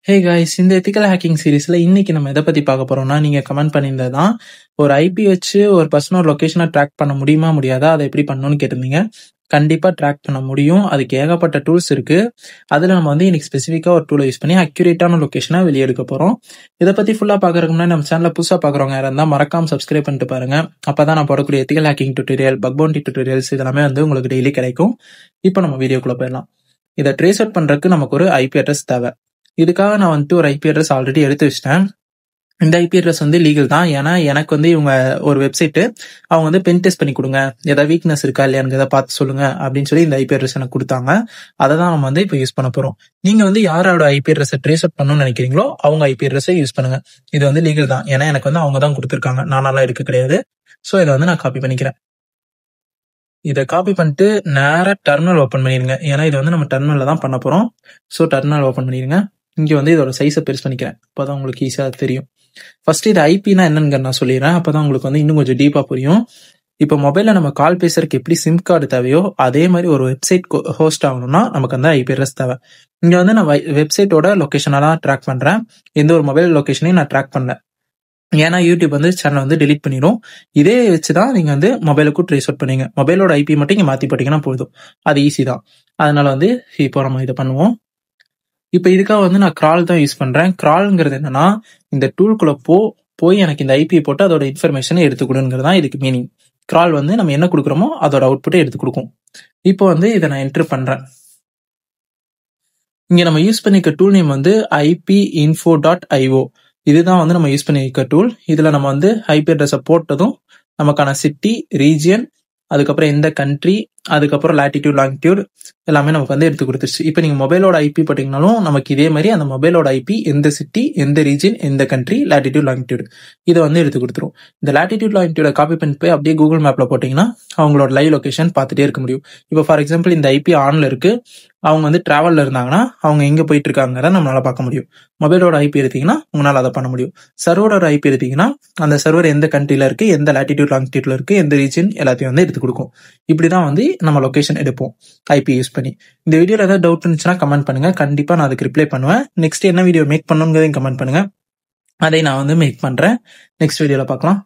Hey guys, இந்த ethical hacking சீரீஸ்ல இன்னைக்கு நம்ம எதை பத்தி பார்க்க போறோம்னா, நீங்க கமெண்ட் பண்ணியிருந்ததுதான் ஒரு ஐபி வச்சு ஒரு பர்சனோட லொகேஷனை ட்ராக் பண்ண முடியுமா முடியாதா, அதை எப்படி பண்ணணும்னு கேட்டிருந்தீங்க. கண்டிப்பா ட்ராக் பண்ண முடியும். அதுக்கு ஏகப்பட்ட டூல்ஸ் இருக்கு. அதுல நம்ம இன்னைக்கு ஸ்பெசிஃபிக்கா ஒரு டூலை யூஸ் பண்ணி அக்யூரேட்டான லொகேஷனை வெளியே எடுக்க போறோம். இதை பத்தி ஃபுல்லா பாக்குறதுக்கு முன்னாடி நம்ம சேனலை புதுசா பாக்குறவங்க யாரா இருந்தா மறக்காம சப்ஸ்கிரைப் பண்ணிட்டு பாருங்க. அப்பதான் நான் போடக்கூடிய ethical hacking tutorial, buck bounty tutorials இதெல்லாமே உங்களுக்கு டெய்லி கிடைக்கும். இப்போ நம்ம வீடியோக்குள்ள போயிடலாம். இதை ட்ரேஸ் அவுட் பண்றதுக்கு நமக்கு ஒரு ஐபி அட்ரஸ் தேவை. இதுக்காக நான் ஒரு ஐபி அட்ரஸ் ஆல்ரெடி எடுத்து வச்சிட்டேன். இந்த ஐபி அட்ரஸ் லீகல் தான். ஏன்னா எனக்கு இவங்க ஒரு வெப்சைட்டு அவங்க பென் டெஸ்ட் பண்ணி கொடுங்க, ஏதாவது வீக்னஸ் இருக்கா இல்லையான்னு எதை பார்த்து சொல்லுங்க அப்படின்னு சொல்லி இந்த ஐபி அட்ரஸ் எனக்கு கொடுத்தாங்க. அதை தான் நம்ம இப்போ யூஸ் பண்ண போறோம். நீங்க யாரோட ஐபி அட்ரஸை ட்ரேஸ் அவுட் பண்ணணும்னு நினைக்கிறீங்களோ அவங்க ஐபி அட்ரஸை யூஸ் பண்ணுங்க. இது லீகல் தான். ஏன்னா எனக்கு அவங்க தான் கொடுத்துருக்காங்க, நானாலாம் எடுக்க கிடையாது. ஸோ இதை நான் காப்பி பண்ணிக்கிறேன். இதை காப்பி பண்ணிட்டு நேரா டெர்மினல் ஓப்பன் பண்ணிடுங்க. ஏன்னா இது நம்ம டெர்மினல்ல தான் பண்ண போறோம். ஸோ டெர்மினல் ஓப்பன் பண்ணிடுங்க. இங்க இதோட சைஸை பெருசு பண்ணிக்கிறேன். அப்பதான் உங்களுக்கு ஈஸியா தெரியும். ஃபர்ஸ்ட் இது ஐபினா என்னன்னு நான் சொல்லிடுறேன். அப்பதான் உங்களுக்கு இன்னும் கொஞ்சம் டீப்பா புரியும். இப்போ மொபைல்ல நம்ம கால் பேசுறதுக்கு எப்படி சிம் கார்டு தேவையோ அதே மாதிரி ஒரு வெப்சைட் ஹோஸ்ட் ஆகணும்னா நமக்கு ஐபி அட்ரஸ் தேவை. இங்க நான் வெப்சைட்டோட லொகேஷனெல்லாம் ட்ராக் பண்றேன். எந்த ஒரு மொபைல் லொகேஷனையும் நான் ட்ராக் பண்ணல. ஏன்னா யூடியூப் சேனல் டெலிட் பண்ணிடும். இதே வச்சுதான் நீங்க மொபைலுக்கும் ட்ரேஸ் அவுட் பண்ணீங்க. மொபைலோட ஐபி மட்டும் இங்க மாத்தி போட்டீங்கன்னா போதும். அது ஈஸி தான். அதனால இப்போ நம்ம இதை பண்ணுவோம். இப்போ இதுக்காக நான் கிரால் தான் யூஸ் பண்றேன். கிரால்ங்கிறது என்னன்னா, இந்த டூல்குள்ள போய் எனக்கு இந்த ஐபி போட்டு அதோட இன்ஃபர்மேஷனை எடுத்து கொடுங்கிறதா இதுக்கு மீனிங். கிரால் நம்ம என்ன கொடுக்குறோமோ அதோட அவுட்புட்டை எடுத்து கொடுக்கும். இப்போ இதை நான் என்டர் பண்றேன். இங்க நம்ம யூஸ் பண்ணிக்க டூல் நேம் ipinfo.io. இதுதான் நம்ம யூஸ் பண்ணிக்க டூல். இதுல நம்ம ஐபி அட்ரஸை போட்டதும் நமக்கான சிட்டி, ரீஜியன், அதுக்கப்புறம் எந்த கண்ட்ரி, அதுக்கப்புறம் லாட்டிடியூட், லாங்கிடியூட் எல்லாமே நமக்கு எடுத்து கொடுத்துருச்சு. இப்போ நீங்க மொபைலோட ஐபி போட்டீங்கனாலும் நமக்கு இதே மாதிரி அந்த மொபைலோட ஐபி, எந்த சிட்டி, எந்த ரீஜன், எந்த கண்ட்ரி, லாட்டிடியூட், லாங்கிடியூட் இதை எடுத்து கொடுத்துரும். இந்த லாட்டிடியூட், லாங்கிடியூட காப்பி பண்ணி போய் அப்படியே கூகுள் மேப்ல போட்டீங்கன்னா அவங்களோட லைவ் லொகேஷன் பார்த்துட்டே இருக்க முடியும். இப்போ ஃபார் எக்ஸாம்பிள் இந்த ஐபி ஆன்ல இருக்கு, அவங்க டிராவல்ல இருந்தாங்கன்னா அவங்க எங்க போயிட்டு இருக்காங்கிறத நம்மளால பார்க்க முடியும். மொபைலோட ஐபி எடுத்தீங்கன்னா உங்களால அதை பண்ண முடியும். சர்வரோட ஐபி எடுத்தீங்கன்னா அந்த சர்வர் எந்த கண்ட்ரில இருக்கு, எந்த லாட்டிடியூட், லாங்கிடியூட்ல இருக்கு, எந்த ரீஜன் எல்லாத்தையும் எடுத்து கொடுக்கும். இப்படிதான் நம்ம லொகேஷன் எடுப்போம் ஐபி யூஸ் பண்ணி. இந்த வீடியோல ஏதாவது டவுட் இருந்துச்சுன்னா கமெண்ட் பண்ணுங்க. கண்டிப்பா நான் அதுக்கு ரிப்ளை பண்ணுவேன். நெக்ஸ்ட் என்ன வீடியோ மேக் பண்ணணுங்கிறதையும் கமெண்ட் பண்ணுங்க. அதை நான் மேக் பண்றேன். நெக்ஸ்ட் வீடியோல பார்க்கலாம்.